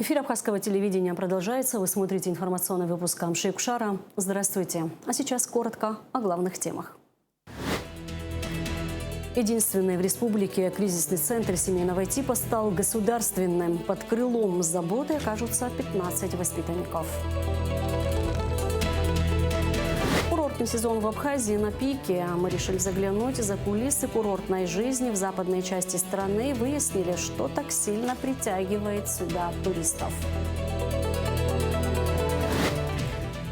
Эфир Абхазского телевидения продолжается. Вы смотрите информационный выпуск Амши-Кушара. Здравствуйте. А сейчас коротко о главных темах. Единственный в республике кризисный центр семейного типа стал государственным. Под крылом заботы окажутся 15 воспитанников. Курортный сезон в Абхазии на пике. Мы решили заглянуть за кулисы курортной жизни в западной части страны и выяснили, что так сильно притягивает сюда туристов.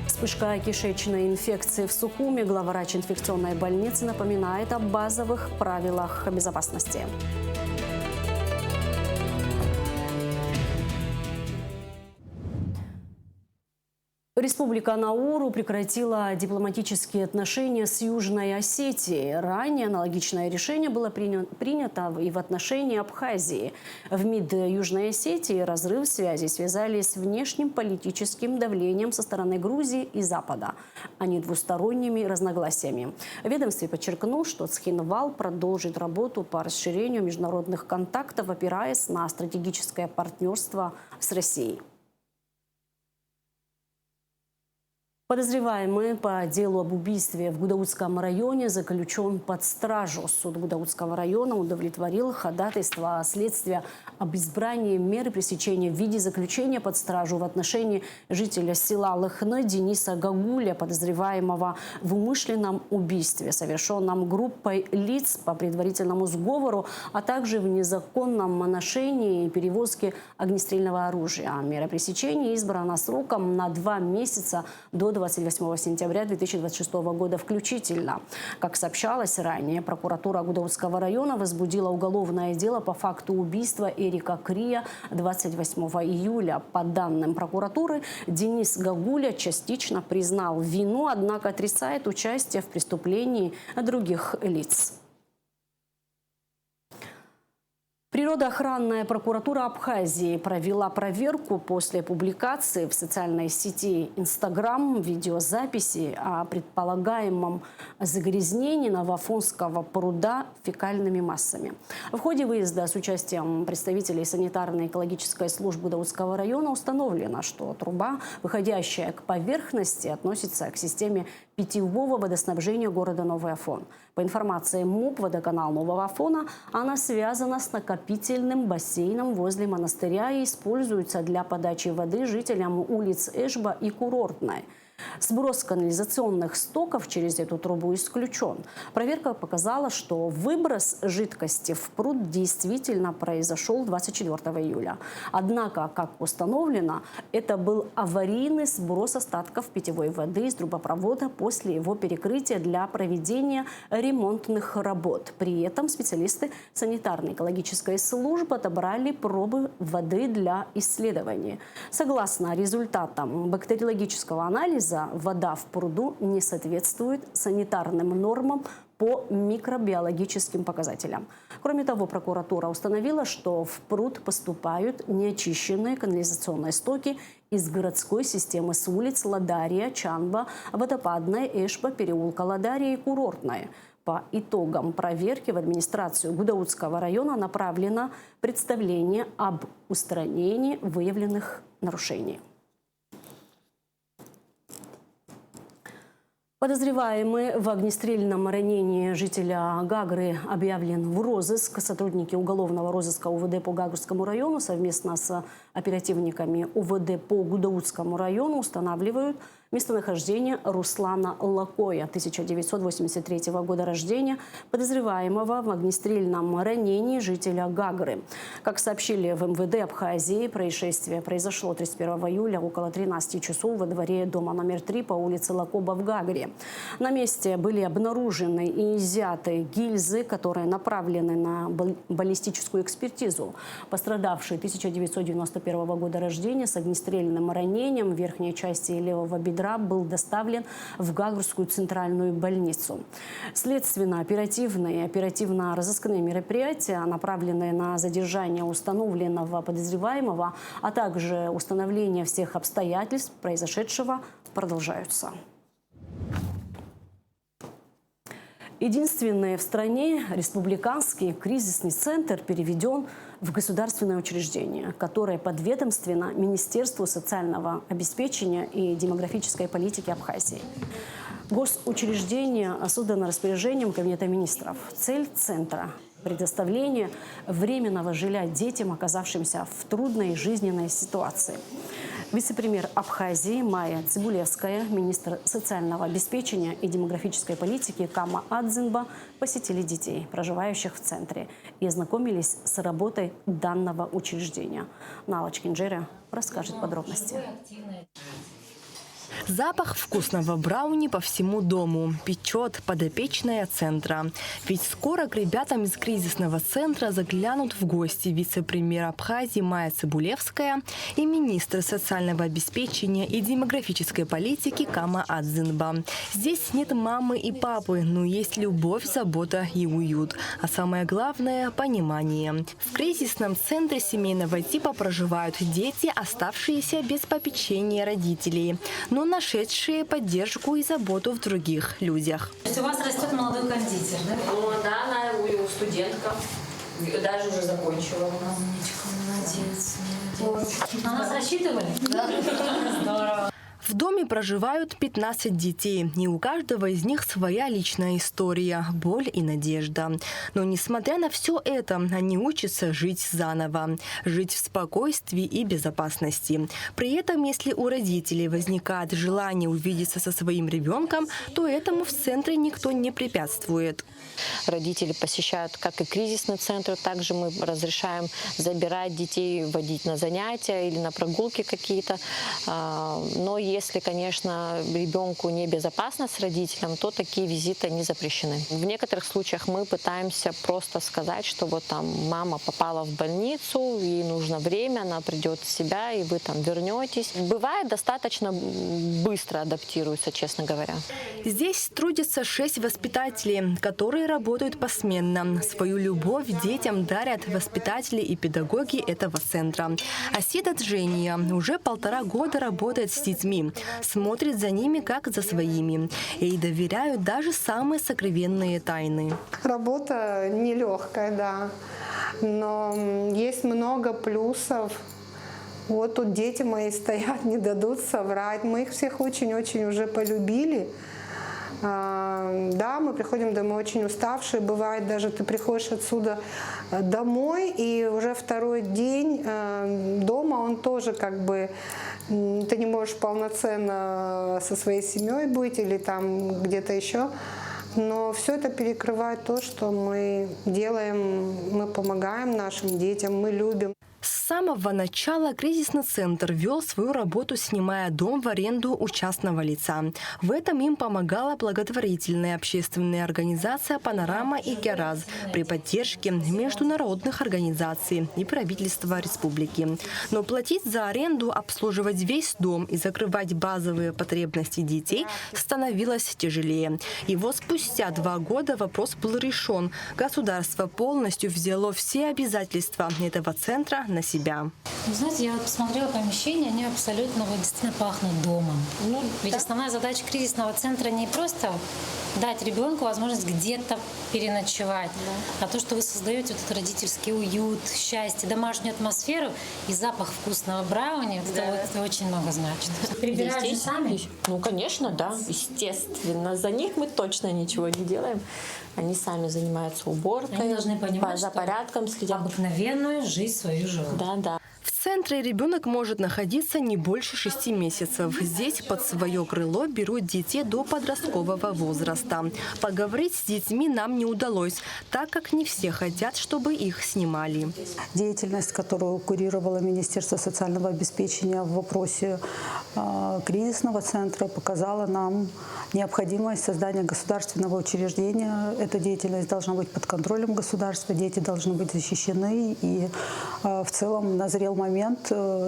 Вспышка кишечной инфекции в Сухуми. Главврач инфекционной больницы напоминает о базовых правилах безопасности. Республика Науру прекратила дипломатические отношения с Южной Осетией. Ранее аналогичное решение было принято и в отношении Абхазии. В МИД Южной Осетии разрыв связи связали с внешним политическим давлением со стороны Грузии и Запада, а не двусторонними разногласиями. В ведомстве подчеркнул, что Цхинвал продолжит работу по расширению международных контактов, опираясь на стратегическое партнерство с Россией. Подозреваемый по делу об убийстве в Гудаутском районе заключен под стражу. Суд Гудаутского района удовлетворил ходатайство следствия об избрании меры пресечения в виде заключения под стражу в отношении жителя села Лыхны Дениса Гагуля, подозреваемого в умышленном убийстве, совершенном группой лиц по предварительному сговору, а также в незаконном ношении и перевозке огнестрельного оружия. Мера пресечения избрана сроком на 2 месяца до 28 сентября 2026 года включительно. Как сообщалось ранее, прокуратура Гудаутского района возбудила уголовное дело по факту убийства Эрика Крия 28 июля. По данным прокуратуры, Денис Гагуля частично признал вину, однако отрицает участие в преступлении других лиц. Природоохранная прокуратура Абхазии провела проверку после публикации в социальной сети Instagram видеозаписи о предполагаемом загрязнении Новоафонского пруда фекальными массами. В ходе выезда с участием представителей санитарно-экологической службы Гудаутского района установлено, что труба, выходящая к поверхности, относится к системе питьевого водоснабжения города Новый Афон. По информации МУП «Водоканал Нового Афона», она связана с накопительным бассейном возле монастыря и используется для подачи воды жителям улиц Эшба и Курортной. Сброс канализационных стоков через эту трубу исключен. Проверка показала, что выброс жидкости в пруд действительно произошел 24 июля. Однако, как установлено, это был аварийный сброс остатков питьевой воды из трубопровода после его перекрытия для проведения ремонтных работ. При этом специалисты санитарно-экологической службы отобрали пробы воды для исследований. Согласно результатам бактериологического анализа, вода в пруду не соответствует санитарным нормам по микробиологическим показателям. Кроме того, прокуратура установила, что в пруд поступают неочищенные канализационные стоки из городской системы с улиц Ладария, Чанба, Водопадная, Эшба, переулка Ладария и Курортная. По итогам проверки в администрацию Гудаутского района направлено представление об устранении выявленных нарушений. Подозреваемый в огнестрельном ранении жителя Гагры объявлен в розыск. Сотрудники уголовного розыска УВД по Гагрскому району совместно с оперативниками УВД по Гудаутскому району устанавливают местонахождение Руслана Лакоя, 1983 года рождения, подозреваемого в огнестрельном ранении жителя Гагры. Как сообщили в МВД Абхазии, происшествие произошло 31 июля около 13 часов во дворе дома номер 3 по улице Лакоба в Гагре. На месте были обнаружены и изъяты гильзы, которые направлены на баллистическую экспертизу. Пострадавший 1991 года рождения с огнестрельным ранением в верхней части левого бедра был доставлен в Гагрскую центральную больницу. Следственно-оперативные и оперативно-розыскные мероприятия, направленные на задержание установленного подозреваемого, а также установление всех обстоятельств произошедшего, продолжаются. Единственный в стране республиканский кризисный центр переведен в государственное учреждение, которое подведомственно Министерству социального обеспечения и демографической политики Абхазии. Госучреждение создано распоряжением Кабинета министров. Цель центра – предоставление временного жилья детям, оказавшимся в трудной жизненной ситуации. Вице-премьер Абхазии Майя Цибулевская, министр социального обеспечения и демографической политики Кама Адзинба посетили детей, проживающих в центре, и ознакомились с работой данного учреждения. Нала Чкинджеря расскажет подробности. Запах вкусного брауни по всему дому. Печет подопечная центра. Ведь скоро к ребятам из кризисного центра заглянут в гости вице-премьер Абхазии Майя Цибулевская и министр социального обеспечения и демографической политики Кама Адзинба. Здесь нет мамы и папы, но есть любовь, забота и уют. А самое главное – понимание. В кризисном центре семейного типа проживают дети, оставшиеся без попечения родителей, но нашедшие поддержку и заботу в других людях. То есть у вас растет молодой кондитер, да? Ну да, она студентка, даже уже закончила. Умничка, молодец, молодец. На нас рассчитывали? Да. Здорово. В доме проживают 15 детей, и у каждого из них своя личная история, боль и надежда. Но несмотря на все это, они учатся жить заново, жить в спокойствии и безопасности. При этом, если у родителей возникает желание увидеться со своим ребенком, то этому в центре никто не препятствует. Родители посещают как и кризисный центр, также мы разрешаем забирать детей, водить на занятия или на прогулки какие-то. Но если, конечно, ребенку небезопасно с родителем, то такие визиты не запрещены. В некоторых случаях мы пытаемся просто сказать, что вот там мама попала в больницу, ей нужно время, она придет в себя, и вы там вернетесь. Бывает, достаточно быстро адаптируются, честно говоря. Здесь трудятся 6 воспитателей, которые работают посменно. Свою любовь детям дарят воспитатели и педагоги этого центра. Асида Джения уже 1,5 года работает с детьми, смотрит за ними как за своими. Ей доверяют даже самые сокровенные тайны. Работа нелегкая, да, но есть много плюсов. Вот тут дети мои стоят, не дадут соврать. Мы их всех очень-очень уже полюбили. Да, мы приходим домой очень уставшие. Бывает, даже ты приходишь отсюда домой, и уже второй день дома он тоже как бы... Ты не можешь полноценно со своей семьей быть или там где-то еще. Но все это перекрывает то, что мы делаем, мы помогаем нашим детям, мы любим. С самого начала кризисный центр вел свою работу, снимая дом в аренду у частного лица. В этом им помогала благотворительная общественная организация «Панорама» и «Гераз» при поддержке международных организаций и правительства республики. Но платить за аренду, обслуживать весь дом и закрывать базовые потребности детей становилось тяжелее. И вот спустя 2 года вопрос был решен. Государство полностью взяло все обязательства этого центра на себя. Вы знаете, я вот посмотрела помещения, они абсолютно вот действительно пахнут домом. Ведь основная задача кризисного центра не просто дать ребенку возможность где-то переночевать, а то, что вы создаете вот этот родительский уют, счастье, домашнюю атмосферу и запах вкусного брауни, это очень много значит. Прибирают же сами? Ну, конечно, да, естественно. За них мы точно ничего не делаем. Они сами занимаются уборкой, они должны понимать, за порядком следят. Обыкновенную жизнь свою живут. Да, да. В центре ребенок может находиться не больше 6 месяцев. Здесь под свое крыло берут детей до подросткового возраста. Поговорить с детьми нам не удалось, так как не все хотят, чтобы их снимали. Деятельность, которую курировало Министерство социального обеспечения в вопросе кризисного центра, показала нам необходимость создания государственного учреждения. Эта деятельность должна быть под контролем государства, дети должны быть защищены. И в целом назрел момент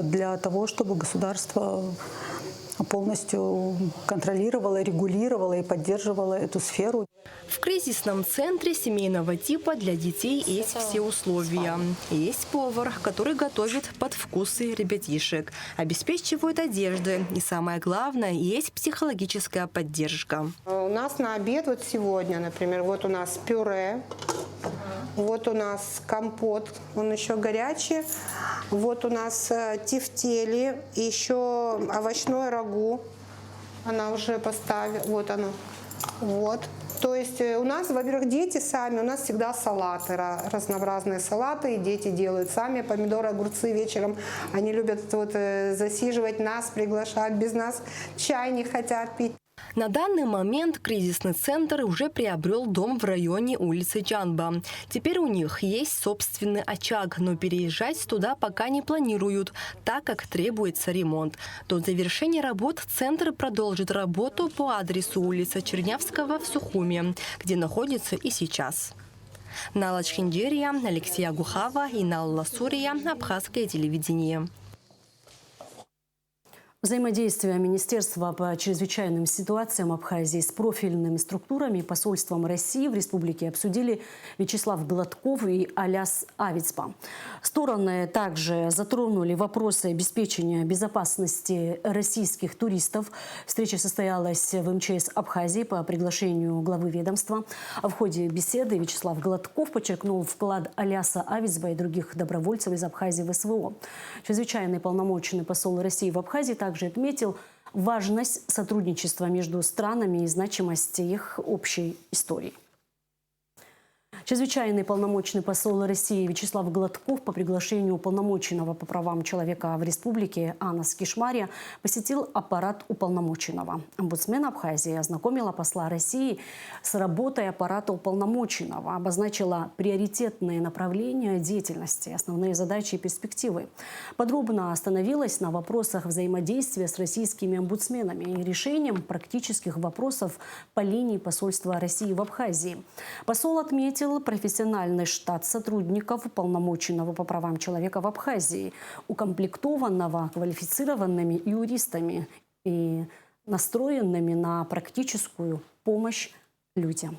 для того, чтобы государство полностью контролировала, регулировала и поддерживала эту сферу. В кризисном центре семейного типа для детей есть все условия. Есть повар, который готовит под вкусы ребятишек, обеспечивает одеждой. И самое главное, есть психологическая поддержка. У нас на обед вот сегодня, например, вот у нас пюре, Вот у нас компот, он еще горячий. Вот у нас тефтели, еще овощное рагу. Она уже поставила, вот оно. Вот. То есть у нас, во-первых, дети сами, у нас всегда салаты, разнообразные салаты, и дети делают сами помидоры, огурцы вечером. Они любят вот засиживать нас, приглашать, без нас чай не хотят пить. На данный момент кризисный центр уже приобрел дом в районе улицы Чанба. Теперь у них есть собственный очаг, но переезжать туда пока не планируют, так как требуется ремонт. До завершения работ центр продолжит работу по адресу улица Чернявского в Сухуми, где находится и сейчас. Нала Чхиндерия, Алексей Агухава и Налла Сурия, Абхазское телевидение. Взаимодействие Министерства по чрезвычайным ситуациям Абхазии с профильными структурами и посольством России в республике обсудили Вячеслав Гладков и Аляс Авицба. Стороны также затронули вопросы обеспечения безопасности российских туристов. Встреча состоялась в МЧС Абхазии по приглашению главы ведомства. В ходе беседы Вячеслав Гладков подчеркнул вклад Аляса Авицба и других добровольцев из Абхазии в СВО. Чрезвычайный полномоченный посол России в Абхазии также отметил важность сотрудничества между странами и значимость их общей истории. Чрезвычайный полномочный посол России Вячеслав Гладков по приглашению уполномоченного по правам человека в республике Анас Кишмария посетил аппарат уполномоченного. Омбудсмен Абхазии ознакомила посла России с работой аппарата уполномоченного, обозначила приоритетные направления деятельности, основные задачи и перспективы. Подробно остановилась на вопросах взаимодействия с российскими омбудсменами и решением практических вопросов по линии посольства России в Абхазии. Посол отметил профессиональный штат сотрудников уполномоченного по правам человека в Абхазии, укомплектованного квалифицированными юристами и настроенными на практическую помощь людям.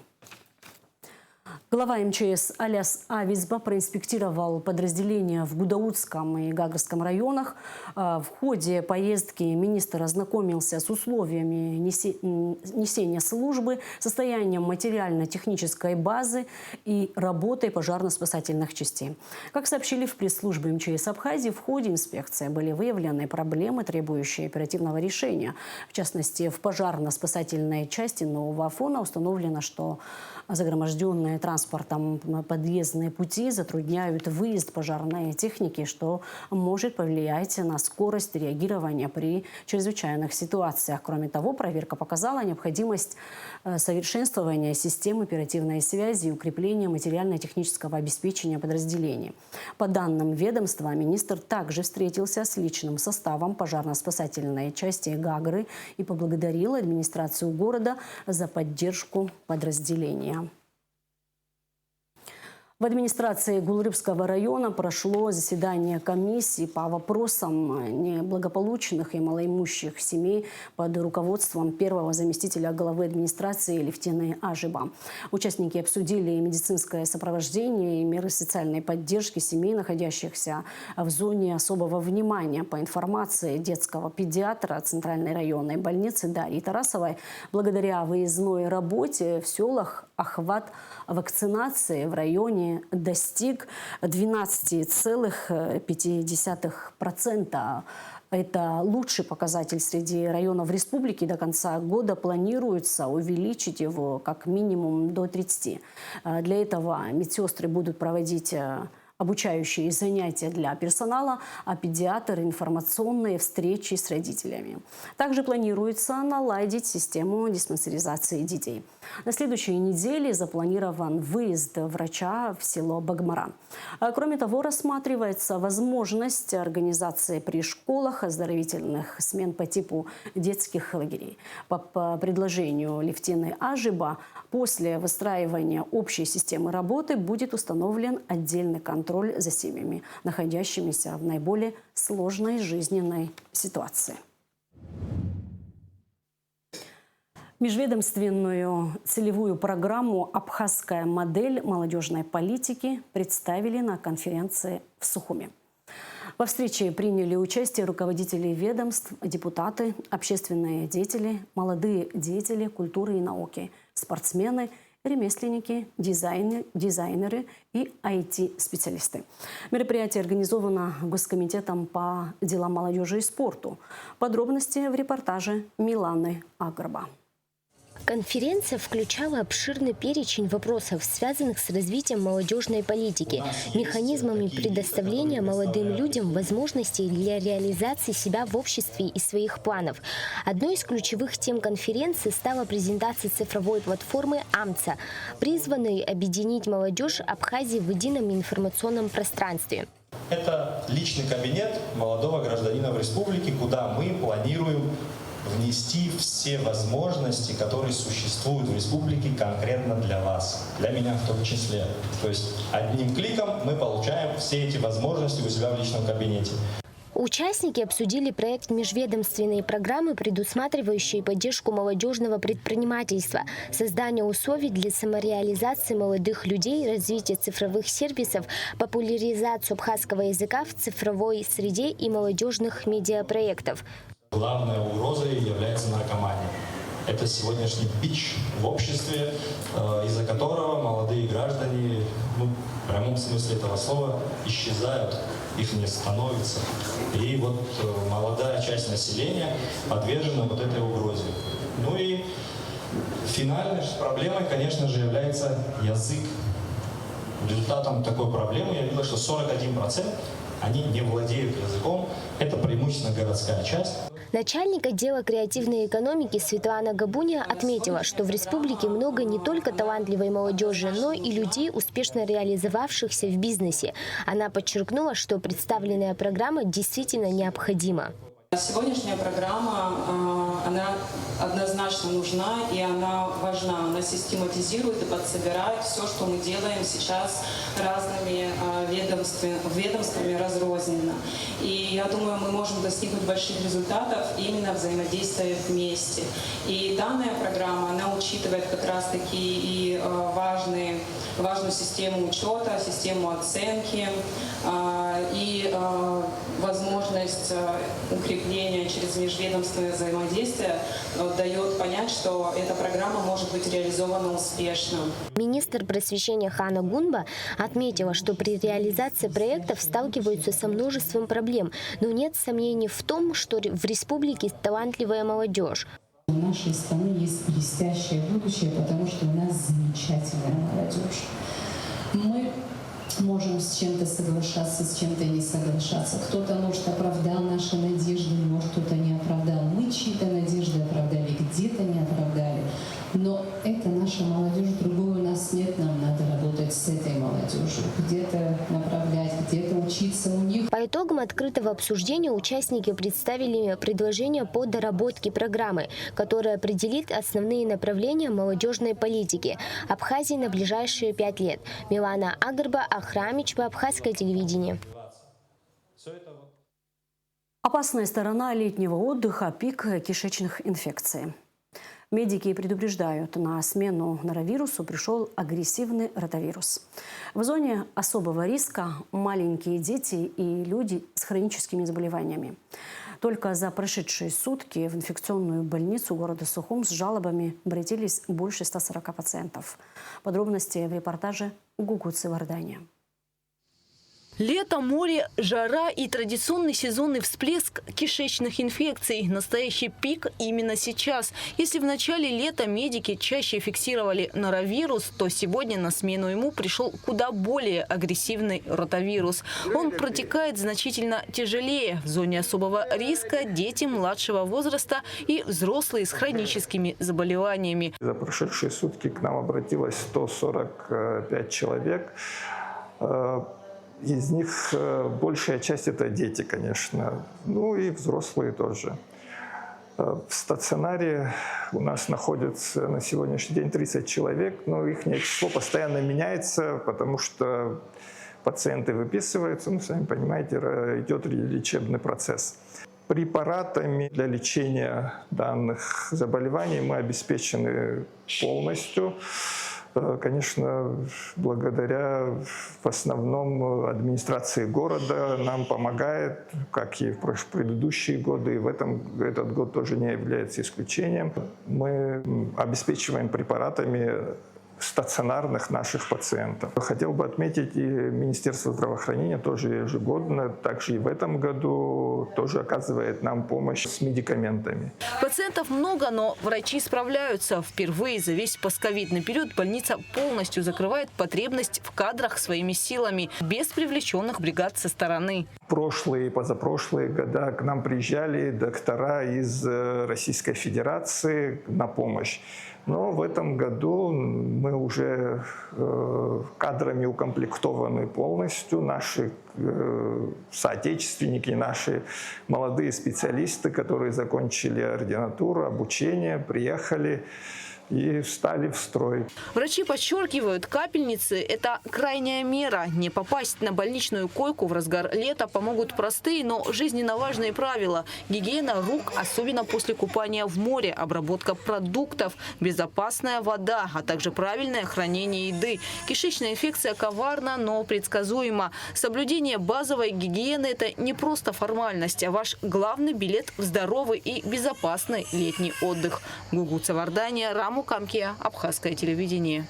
Глава МЧС Аляс Авицба проинспектировал подразделения в Гудаутском и Гагрском районах. В ходе поездки министр ознакомился с условиями несения службы, состоянием материально-технической базы и работой пожарно-спасательных частей. Как сообщили в пресс-службе МЧС Абхазии, в ходе инспекции были выявлены проблемы, требующие оперативного решения. В частности, в пожарно-спасательной части Нового Афона установлено, что загроможденные транспортом подъездные пути затрудняют выезд пожарной техники, что может повлиять на скорость реагирования при чрезвычайных ситуациях. Кроме того, проверка показала необходимость совершенствования системы оперативной связи и укрепления материально-технического обеспечения подразделений. По данным ведомства, министр также встретился с личным составом пожарно-спасательной части Гагры и поблагодарил администрацию города за поддержку подразделения. В администрации Гулрыбского района прошло заседание комиссии по вопросам неблагополучных и малоимущих семей под руководством первого заместителя главы администрации Левтины Ажиба. Участники обсудили медицинское сопровождение и меры социальной поддержки семей, находящихся в зоне особого внимания. По информации детского педиатра Центральной районной больницы Дарьи Тарасовой, благодаря выездной работе в селах охват вакцинации в районе достиг 12,5%. Это лучший показатель среди районов республики. До конца года планируется увеличить его как минимум до 30%. Для этого медсестры будут проводить обучающие занятия для персонала, а педиатры – информационные встречи с родителями. Также планируется наладить систему диспансеризации детей. На следующей неделе запланирован выезд врача в село Багмара. Кроме того, рассматривается возможность организации при школах оздоровительных смен по типу детских лагерей. По предложению Левтины Ажиба, после выстраивания общей системы работы будет установлен отдельный контроль за семьями, находящимися в наиболее сложной жизненной ситуации. Межведомственную целевую программу «Абхазская модель молодежной политики» представили на конференции в Сухуми. Во встрече приняли участие руководители ведомств, депутаты, общественные деятели, молодые деятели культуры и науки, спортсмены, ремесленники, дизайнеры и IT-специалисты. Мероприятие организовано Госкомитетом по делам молодежи и спорту. Подробности в репортаже Миланы Агрба. Конференция включала обширный перечень вопросов, связанных с развитием молодежной политики, механизмами предоставления молодым людям возможностей для реализации себя в обществе и своих планов. Одной из ключевых тем конференции стала презентация цифровой платформы «Амца», призванной объединить молодежь Абхазии в едином информационном пространстве. Это личный кабинет молодого гражданина в республике, куда мы планируем внести все возможности, которые существуют в республике конкретно для вас, для меня в том числе. То есть одним кликом мы получаем все эти возможности у себя в личном кабинете. Участники обсудили проект межведомственной программы, предусматривающей поддержку молодежного предпринимательства, создание условий для самореализации молодых людей, развитие цифровых сервисов, популяризацию абхазского языка в цифровой среде и молодежных медиапроектов. Главной угрозой является наркомания. Это сегодняшний бич в обществе, из-за которого молодые граждане, в прямом смысле этого слова, исчезают, их не становится. И вот молодая часть населения подвержена вот этой угрозе. Ну и финальной проблемой, конечно же, является язык. Результатом такой проблемы явилось, что 41% они не владеют языком. Это преимущественно городская часть. Начальник отдела креативной экономики Светлана Габуня отметила, что в республике много не только талантливой молодежи, но и людей, успешно реализовавшихся в бизнесе. Она подчеркнула, что представленная программа действительно необходима. Сегодняшняя программа, она однозначно нужна и она важна. Она систематизирует и подсобирает все, что мы делаем сейчас разными ведомствами разрозненно. И я думаю, мы можем достигнуть больших результатов именно взаимодействуя вместе. И данная программа, она учитывает как раз-таки и важную систему учета, систему оценки и возможность укрепления через межведомственное взаимодействие дает понять, что эта программа может быть реализована успешно. Министр просвещения Хана Гунба отметила, что при реализации проектов сталкиваются со множеством проблем, но нет сомнений в том, что в республике талантливая молодежь. У нашей страны есть блестящее будущее, потому что у нас замечательная молодежь. Мы можем с чем-то соглашаться, с чем-то не соглашаться. Кто-то, может, оправдал наши надежды, может, кто-то не оправдал. Мы чьи-то надежды оправдали, где-то не оправдали. Но это наша молодежь, другой у нас нет, нам надо работать с этой молодежью. Где-то направлять, где-то учиться у них. По итогам открытого обсуждения участники представили предложения по доработке программы, которая определит основные направления молодежной политики Абхазии на ближайшие 5 лет. Милана Агрба, Ахрамич, Абхазское телевидение. Опасная сторона летнего отдыха – пик кишечных инфекций. Медики предупреждают, на смену норовирусу пришел агрессивный ротавирус. В зоне особого риска маленькие дети и люди с хроническими заболеваниями. Только за прошедшие сутки в инфекционную больницу города Сухум с жалобами обратились больше 140 пациентов. Подробности в репортаже Гугуцы Вардания. Лето, море, жара и традиционный сезонный всплеск кишечных инфекций. Настоящий пик именно сейчас. Если в начале лета медики чаще фиксировали норовирус, то сегодня на смену ему пришел куда более агрессивный ротавирус. Он протекает значительно тяжелее. В зоне особого риска дети младшего возраста и взрослые с хроническими заболеваниями. За прошедшие сутки к нам обратилось 145 человек. Из них большая часть – это дети, конечно, ну и взрослые тоже. В стационаре у нас находится на сегодняшний день 30 человек, но их число постоянно меняется, потому что пациенты выписываются, ну, сами понимаете, идет лечебный процесс. Препаратами для лечения данных заболеваний мы обеспечены полностью. Конечно, благодаря в основном администрации города нам помогает, как и в предыдущие годы, и этот год тоже не является исключением. Мы обеспечиваем препаратами стационарных наших пациентов. Хотел бы отметить, и Министерство здравоохранения тоже ежегодно, также и в этом году, тоже оказывает нам помощь с медикаментами. Пациентов много, но врачи справляются. Впервые за весь постковидный период больница полностью закрывает потребность в кадрах своими силами, без привлеченных бригад со стороны. Прошлые и позапрошлые года к нам приезжали доктора из Российской Федерации на помощь. Но в этом году мы уже кадрами укомплектованы полностью. Наши соотечественники, наши молодые специалисты, которые закончили ординатуру, обучение, приехали и встали в строй. Врачи подчеркивают, капельницы – это крайняя мера. Не попасть на больничную койку в разгар лета помогут простые, но жизненно важные правила. Гигиена рук, особенно после купания в море, обработка продуктов, безопасная вода, а также правильное хранение еды. Кишечная инфекция коварна, но предсказуема. Соблюдение базовой гигиены – это не просто формальность, а ваш главный билет в здоровый и безопасный летний отдых. Гугу Цавардания, Раму Камкия, Абхазское телевидение.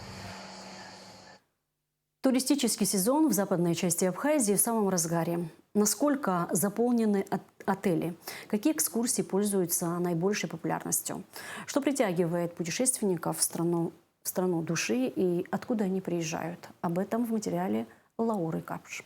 Туристический сезон в западной части Абхазии в самом разгаре. Насколько заполнены отели? Какие экскурсии пользуются наибольшей популярностью? Что притягивает путешественников в страну души и откуда они приезжают? Об этом в материале Лауры Капш.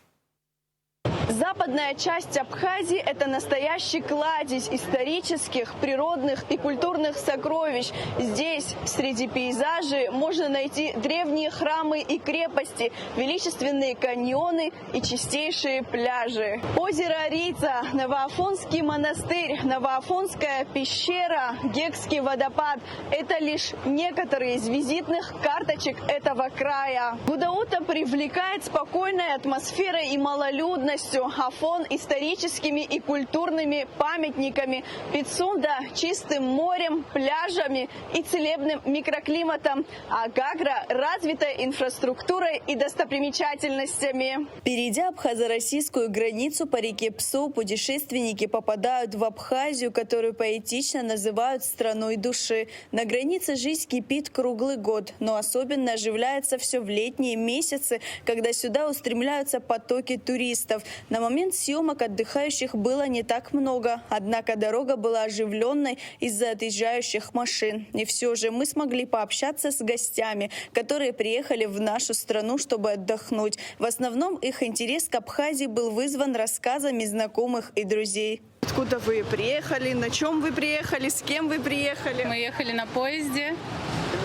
Западная часть Абхазии – это настоящий кладезь исторических, природных и культурных сокровищ. Здесь, среди пейзажей, можно найти древние храмы и крепости, величественные каньоны и чистейшие пляжи. Озеро Рица, Новоафонский монастырь, Новоафонская пещера, Гекский водопад – это лишь некоторые из визитных карточек этого края. Гудаута привлекает спокойной атмосферой и малолюдностью, Афон историческими и культурными памятниками, Пицунда чистым морем, пляжами и целебным микроклиматом, а Гагра развитой инфраструктурой и достопримечательностями. Перейдя абхазо-российскую границу по реке Псу, путешественники попадают в Абхазию, которую поэтично называют страной души. На границе жизнь кипит круглый год, но особенно оживляется все в летние месяцы, когда сюда устремляются потоки туристов. На момент съемок отдыхающих было не так много, однако дорога была оживленной из-за отъезжающих машин. И все же мы смогли пообщаться с гостями, которые приехали в нашу страну, чтобы отдохнуть. В основном их интерес к Абхазии был вызван рассказами знакомых и друзей. Откуда вы приехали, на чем вы приехали, с кем вы приехали? Мы ехали на поезде,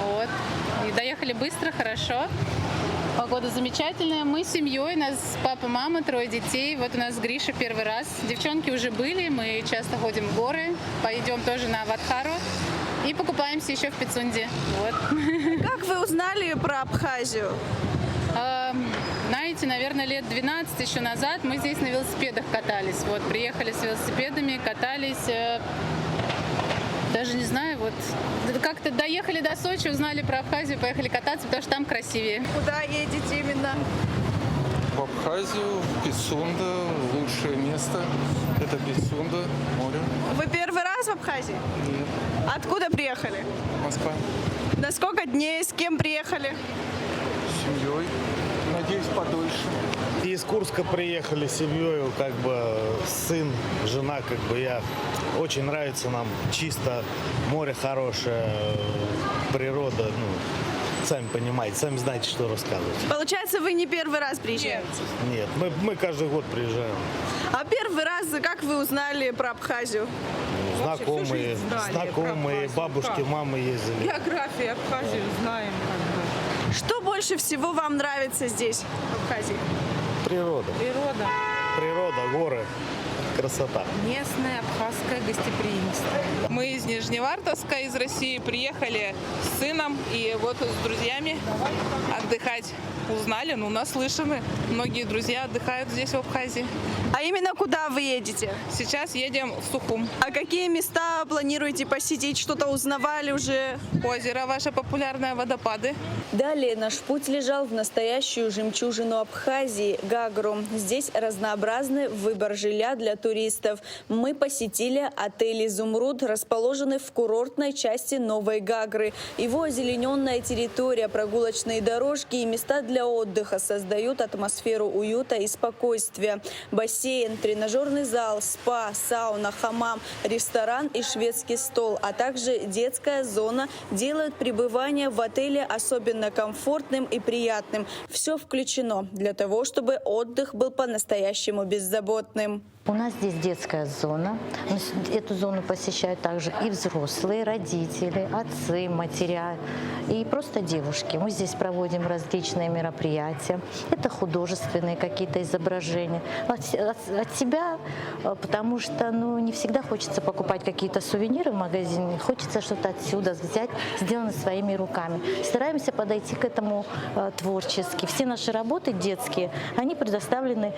вот, и доехали быстро, хорошо. Погода замечательная. Мы с семьей, у нас папа, мама, 3 детей. Вот у нас Гриша первый раз. Девчонки уже были, мы часто ходим в горы. Пойдем тоже на Аватхару и покупаемся еще в Пицунде. Вот. Как вы узнали про Абхазию? Знаете, наверное, лет 12 еще назад мы здесь на велосипедах катались. Вот, приехали с велосипедами, катались. Даже не знаю, вот как-то доехали до Сочи, узнали про Абхазию, поехали кататься, потому что там красивее. Куда едете именно? В Абхазию, Пицунда, лучшее место. Это Пицунда, море. Вы первый раз в Абхазии? Нет. Откуда приехали? Москва. На сколько дней, с кем приехали? С семьей. Надеюсь, подольше. Из Курска приехали с семьей, как бы сын, жена, как бы я. Очень нравится нам, чисто, море хорошее, природа, сами понимаете, сами знаете, что рассказывать. Получается, вы не первый раз приезжаете? Нет, мы каждый год приезжаем. А первый раз, как вы узнали про Абхазию? Знакомые, бабушки, мамы ездили. Географию Абхазию знаем. Что больше всего вам нравится здесь, в Абхазии? Природа. Природа, горы, красота. Местное абхазское гостеприимство. Мы из Нижневартовска, из России, приехали с сыном и вот с друзьями отдыхать. Узнали, наслышаны. Многие друзья отдыхают здесь, в Абхазии. А именно куда вы едете? Сейчас едем в Сухум. А какие места планируете посетить? Что-то узнавали уже? Озеро ваше популярное, водопады. Далее наш путь лежал в настоящую жемчужину Абхазии – Гагру. Здесь разнообразный выбор жилья для туристов. Мы посетили отель «Изумруд», расположенный в курортной части Новой Гагры. Его озелененная территория, прогулочные дорожки и места для отдыха создают атмосферу уюта и спокойствия. Бассейн, тренажерный зал, спа, сауна, хамам, ресторан и шведский стол, а также детская зона делают пребывание в отеле особенно комфортным и приятным. Все включено для того, чтобы отдых был по-настоящему беззаботным. У нас здесь детская зона. Эту зону посещают также и взрослые, родители, отцы, матеря и просто девушки. Мы здесь проводим различные мероприятия. Это художественные какие-то изображения. От себя, потому что не всегда хочется покупать какие-то сувениры в магазине. Хочется что-то отсюда взять, сделанное своими руками. Стараемся подойти к этому творчески. Все наши работы детские, они предоставлены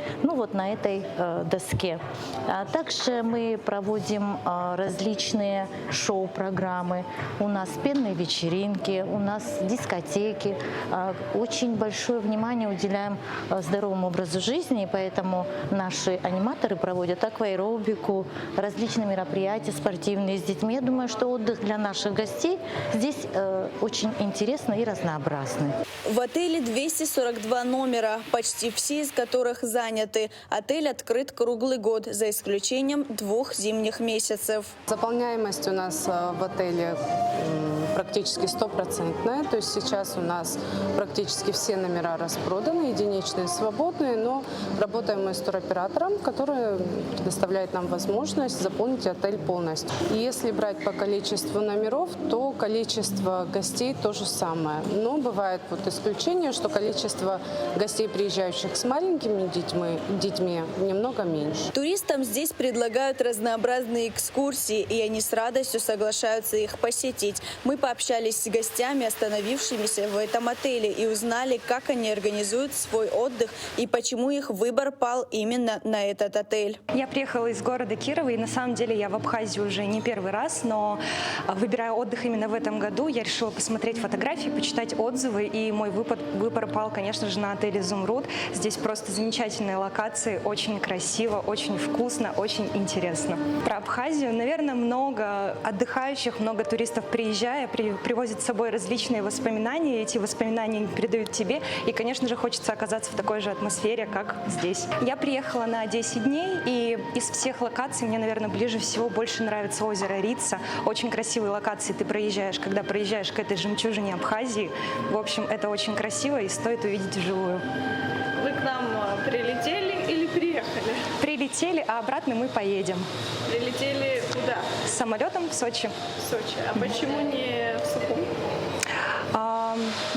на этой доске. Также мы проводим различные шоу-программы. У нас пенные вечеринки, у нас дискотеки. Очень большое внимание уделяем здоровому образу жизни, и поэтому наши аниматоры проводят акваэробику, различные мероприятия спортивные с детьми. Я думаю, что отдых для наших гостей здесь очень интересный и разнообразный. В отеле 242 номера, почти все из которых заняты. Отель открыт круглый год, за исключением 2 зимних месяцев. Заполняемость у нас в отеле практически 100%. То есть сейчас у нас практически все номера распроданы, единичные свободные, но работаем мы с туроператором, который предоставляет нам возможность заполнить отель полностью. И если брать по количеству номеров, то количество гостей то же самое. Но бывает исключение, что количество гостей, приезжающих с маленькими детьми немного меньше. Туристам здесь предлагают разнообразные экскурсии, и они с радостью соглашаются их посетить. Мы пообщались с гостями, остановившимися в этом отеле, и узнали, как они организуют свой отдых и почему их выбор пал именно на этот отель. Я приехала из города Кирова, и на самом деле я в Абхазии уже не первый раз, но выбирая отдых именно в этом году, я решила посмотреть фотографии, почитать отзывы, и мой выбор пал, конечно же, на отель «Изумруд». Здесь просто замечательные локации, очень красиво, очень вкусно, очень интересно. Про Абхазию, наверное, много отдыхающих, много туристов, приезжая, привозят с собой различные воспоминания. Эти воспоминания передают тебе, и, конечно же, хочется оказаться в такой же атмосфере, как здесь. Я приехала на 10 дней, и из всех локаций мне, наверное, ближе всего больше нравится озеро Рица. Очень красивые локации ты проезжаешь, когда проезжаешь к этой жемчужине Абхазии. В общем, это очень красиво и стоит увидеть вживую. Вы к нам прилетели или приехали? Прилетели, а обратно мы поедем. Прилетели куда? С самолетом в Сочи. В Сочи. А почему не в Сухум?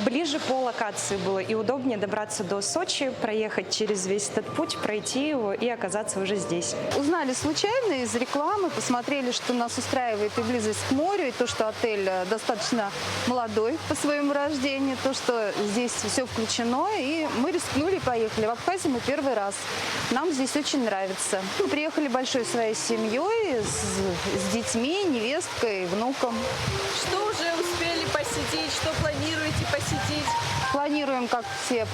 Ближе по локации было и удобнее добраться до Сочи, проехать через весь этот путь, пройти его и оказаться уже здесь. Узнали случайно из рекламы, посмотрели, что нас устраивает и близость к морю, и то, что отель достаточно молодой по своему рождению, то, что здесь все включено, и мы рискнули и поехали. В Абхазию мы первый раз. Нам здесь очень нравится. Мы приехали большой своей семьей, с детьми, невесткой, внуком. Что уже успели посетить, что планируете посетить? Планируем, как все,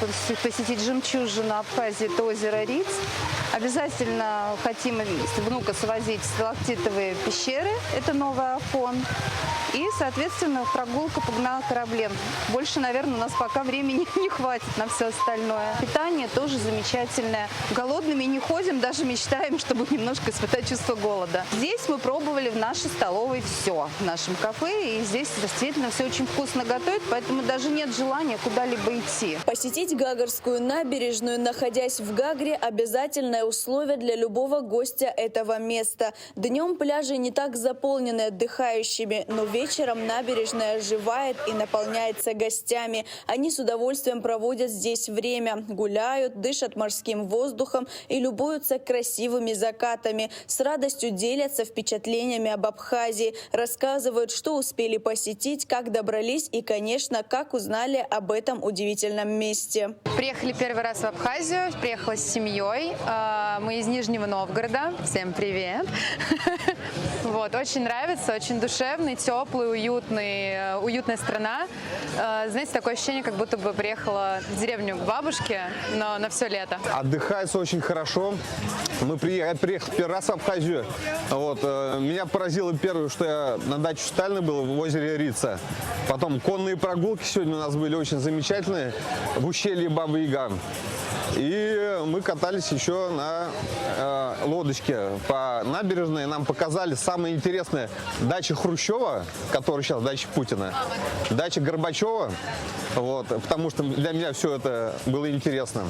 посетить жемчужину Абхазии, это озеро Риц. Обязательно хотим внука свозить в сталактитовые пещеры, это Новый Афон. И, соответственно, прогулка по кораблям. Больше, наверное, у нас пока времени не хватит на все остальное. Питание тоже замечательное. Голодными не ходим, даже мечтаем, чтобы немножко испытать чувство голода. Здесь мы пробовали в нашей столовой все, в нашем кафе. И здесь действительно все очень вкусно готовят, поэтому даже нет желания куда-либо идти. Посетить Гагарскую набережную, находясь в Гагре, обязательное условие для любого гостя этого места. Днем пляжи не так заполнены отдыхающими, но вечером набережная оживает и наполняется гостями. Они с удовольствием проводят здесь время, гуляют, дышат морским воздухом и любуются красивыми закатами. С радостью делятся впечатлениями об Абхазии, рассказывают, что успели посетить, как добрались и, конечно, как узнали об этом удивительном месте. Приехали первый раз в Абхазию, приехала с семьей. Мы из Нижнего Новгорода. Всем привет. Вот, очень нравится, очень душевный, теплый, уютная страна. Знаете, такое ощущение, как будто бы приехала в деревню к бабушке, но на все лето. Отдыхается очень хорошо. Я приехал первый раз в Абхазию. Вот, меня поразило первое, что я на даче Сталина был в озере Рица. Потом конные прогулки сегодня у нас были очень замечательные в ущелье Баба-Яга. И мы катались еще на лодочке по набережной. Нам показали самое интересное: дача Хрущева, которая сейчас дача Путина, дача Горбачева, вот, потому что для меня все это было интересно.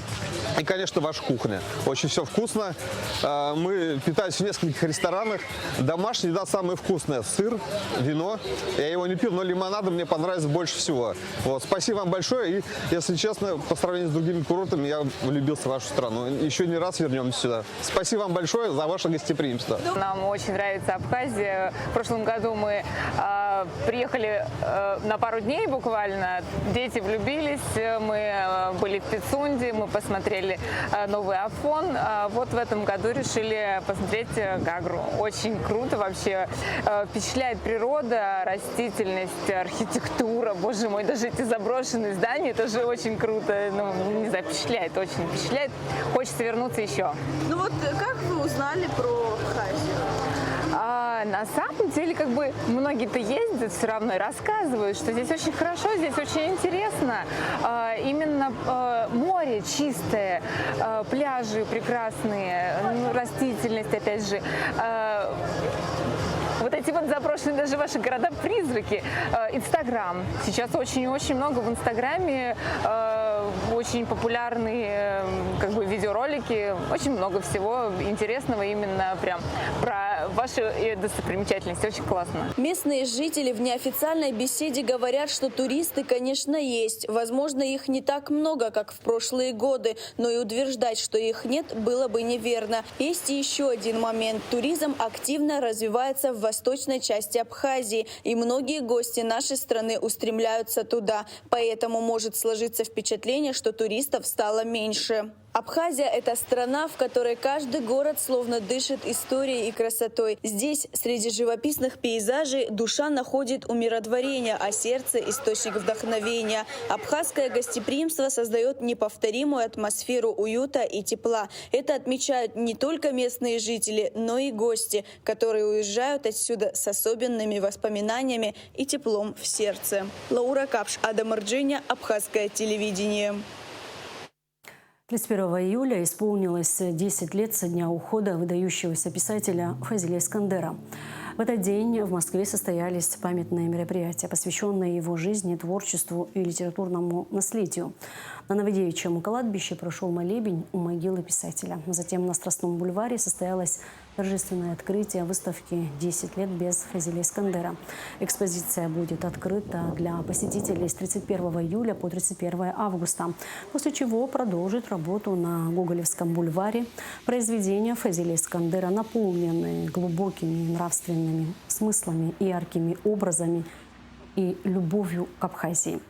И, конечно, ваша кухня. Очень все вкусно. Мы питались в нескольких ресторанах. Домашняя еда самая вкусная. Сыр, вино. Я его не пил, но лимонада мне понравилось больше всего. Вот. Спасибо вам большое. И, если честно, по сравнению с другими курортами, я влюбился в вашу страну. Еще не раз вернемся сюда. Спасибо вам большое за ваше гостеприимство. Нам очень нравится Абхазия. В прошлом году мы приехали на пару дней буквально. Дети влюбились. Мы были в Пицунде, мы посмотрели новый Афон. Вот в этом году решили посмотреть Гагру. Очень круто вообще. Впечатляет природа, растительность, архитектура. Боже мой, даже эти заброшенные здания, это же очень круто. Ну, не знаю, впечатляет, очень впечатляет. Хочется вернуться еще. Ну вот как вы узнали про Абхазию? На самом деле, как бы многие-то ездят все равно и рассказывают, что здесь очень хорошо, здесь очень интересно. Именно море чистое, пляжи прекрасные, растительность, опять же. Вот эти вот заброшенные даже ваши города-призраки. Инстаграм. Сейчас очень-очень много в Инстаграме. Очень популярные как бы видеоролики. Очень много всего интересного именно прям про ваши достопримечательности. Очень классно. Местные жители в неофициальной беседе говорят, что туристы, конечно, есть. Возможно, их не так много, как в прошлые годы, но и утверждать, что их нет, было бы неверно. Есть и еще один момент. Туризм активно развивается в восточной части Абхазии, и многие гости нашей страны устремляются туда. Поэтому может сложиться впечатление, что туристов стало меньше. Абхазия – это страна, в которой каждый город словно дышит историей и красотой. Здесь, среди живописных пейзажей, душа находит умиротворение, а сердце – источник вдохновения. Абхазское гостеприимство создает неповторимую атмосферу уюта и тепла. Это отмечают не только местные жители, но и гости, которые уезжают отсюда с особенными воспоминаниями и теплом в сердце. Лаура Капш, Адам Арджиня, Абхазское телевидение. 31 июля исполнилось 10 лет со дня ухода выдающегося писателя Фазиля Искандера. В этот день в Москве состоялись памятные мероприятия, посвященные его жизни, творчеству и литературному наследию. На Новодевичьем кладбище прошел молебень у могилы писателя. Затем на Страстном бульваре состоялось торжественное открытие выставки «10 лет без Фазиля Искандера». Экспозиция будет открыта для посетителей с 31 июля по 31 августа, после чего продолжит работу на Гоголевском бульваре. Произведения Фазиля Искандера наполнены глубокими нравственными смыслами, яркими образами и любовью к Абхазии.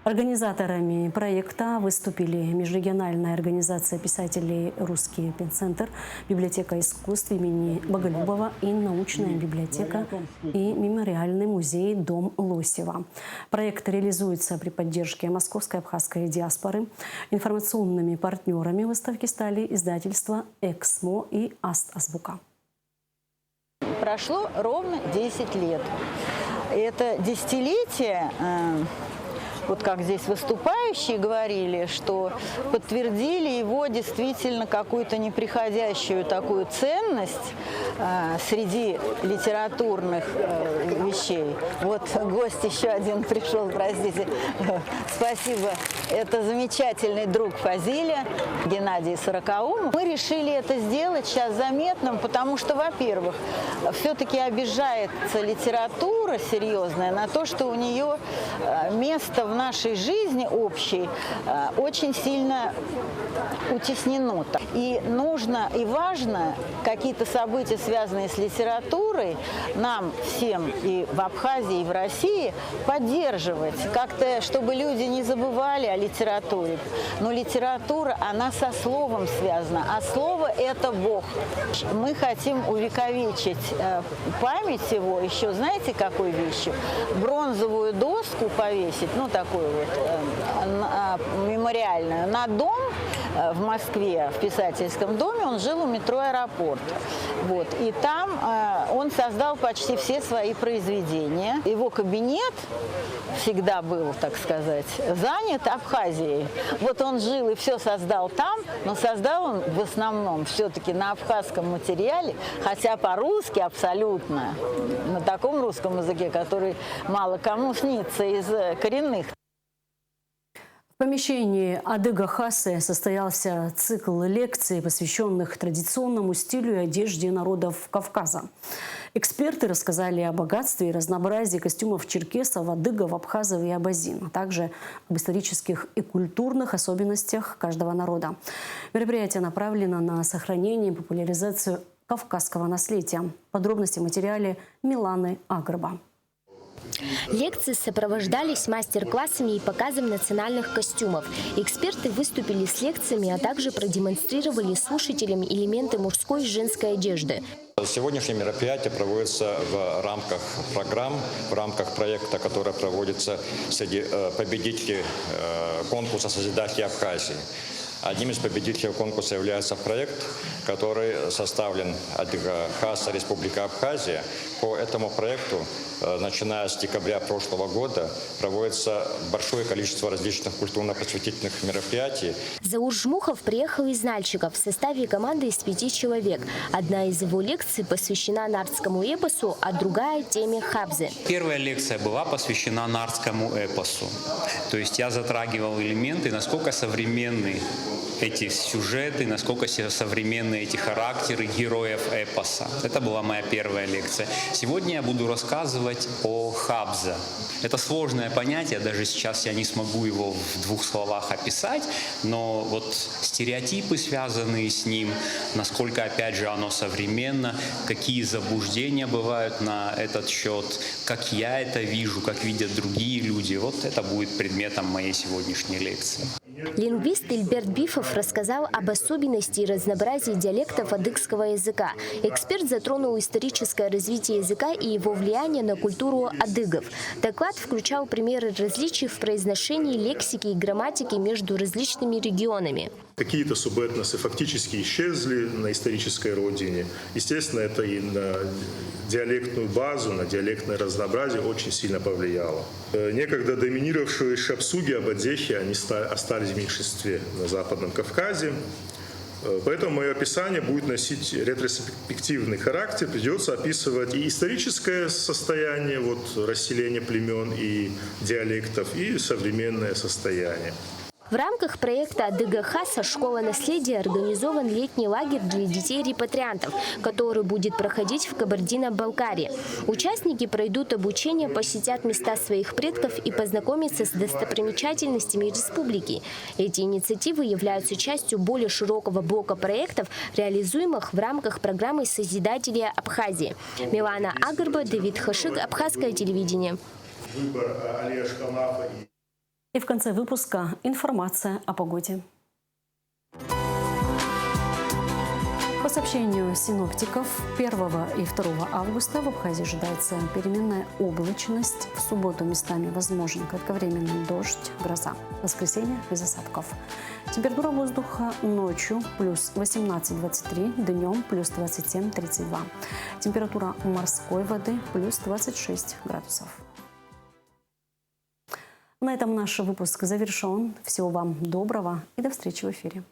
Организаторами проекта выступили Межрегиональная организация писателей «Русский пенцентр», Библиотека искусств имени Боголюбова и научная библиотека и мемориальный музей «Дом Лосева». Проект реализуется при поддержке московской абхазской диаспоры. Информационными партнерами выставки стали издательства «Эксмо» и «Аст-Азбука». Прошло ровно 10 лет. Это десятилетие... Вот как здесь выступающие говорили, что подтвердили его действительно какую-то неприходящую такую ценность среди литературных вещей. Вот гость еще один пришел, простите. Спасибо. Это замечательный друг Фазиля, Геннадий Сорокаумов. Мы решили это сделать сейчас заметным, потому что, во-первых, все-таки обижается литература серьезная на то, что у нее место в нашей жизни общей очень сильно утеснено. И нужно и важно какие-то события, связанные с литературой, нам всем и в Абхазии, и в России поддерживать. Как-то, чтобы люди не забывали о литературе. Но литература, она со словом связана, а слово – это Бог. Мы хотим увековечить память его еще, знаете, какой вещью? Бронзовую доску повесить, ну, такую вот мемориальную, на дом в Москве, в Писательском доме. Он жил у метро «Аэропорт». Вот. И там он создал почти все свои произведения. Его кабинет всегда был, так сказать, занят Абхазией. Вот он жил и все создал там, но создал он в основном все-таки на абхазском материале, хотя по-русски абсолютно, на таком русском языке, который мало кому снится из коренных. В помещении Адыга Хасы состоялся цикл лекций, посвященных традиционному стилю и одежде народов Кавказа. Эксперты рассказали о богатстве и разнообразии костюмов черкесов, адыгов, абхазов и абазин, а также об исторических и культурных особенностях каждого народа. Мероприятие направлено на сохранение и популяризацию кавказского наследия. Подробности в материале Миланы Агрба. Лекции сопровождались мастер-классами и показом национальных костюмов. Эксперты выступили с лекциями, а также продемонстрировали слушателям элементы мужской и женской одежды. Сегодняшнее мероприятие проводится в рамках программ, в рамках проекта, который проводится среди победителей конкурса «Созидатели Абхазии». Одним из победителей конкурса является проект, который составлен Адыга Хаса, Республика Абхазия. По этому проекту, начиная с декабря прошлого года, проводится большое количество различных культурно-просветительных мероприятий. Заур Жмухов приехал из Нальчика в составе команды из 5 человек. Одна из его лекций посвящена нардскому эпосу, а другая – теме хабзы. Первая лекция была посвящена нардскому эпосу. То есть я затрагивал элементы, насколько современны эти сюжеты, насколько современны эти характеры героев эпоса. Это была моя первая лекция. Сегодня я буду рассказывать о хабзе. Это сложное понятие, даже сейчас я не смогу его в 2 словах описать, но вот стереотипы, связанные с ним, насколько, опять же, оно современно, какие заблуждения бывают на этот счет, как я это вижу, как видят другие люди. Вот это будет предметом моей сегодняшней лекции. Лингвист Ильберт Бифов рассказал об особенности и разнообразии диалектов адыгского языка. Эксперт затронул историческое развитие языка и его влияние на культуру адыгов. Доклад включал примеры различий в произношении, лексике и грамматике между различными регионами. Какие-то субэтносы фактически исчезли на исторической родине. Естественно, это и на диалектную базу, на диалектное разнообразие очень сильно повлияло. Некогда доминировавшие шапсуги, абадзехи, они остались в меньшинстве на Западном Кавказе. Поэтому мое описание будет носить ретроспективный характер. Придется описывать и историческое состояние расселения племен и диалектов, и современное состояние. В рамках проекта «Адыга Хаса» «Школа наследия» организован летний лагерь для детей-репатриантов, который будет проходить в Кабардино-Балкарии. Участники пройдут обучение, посетят места своих предков и познакомятся с достопримечательностями республики. Эти инициативы являются частью более широкого блока проектов, реализуемых в рамках программы «Созидатели Абхазии». Милана Агрба, Давид Хашик, Абхазское телевидение. И в конце выпуска информация о погоде. По сообщению синоптиков, 1 и 2 августа в Абхазии ожидается переменная облачность. В субботу местами возможен кратковременный дождь, гроза. В воскресенье без осадков. Температура воздуха ночью плюс 18-23, днем плюс 27-32. Температура морской воды плюс 26 градусов. На этом наш выпуск завершен. Всего вам доброго и до встречи в эфире.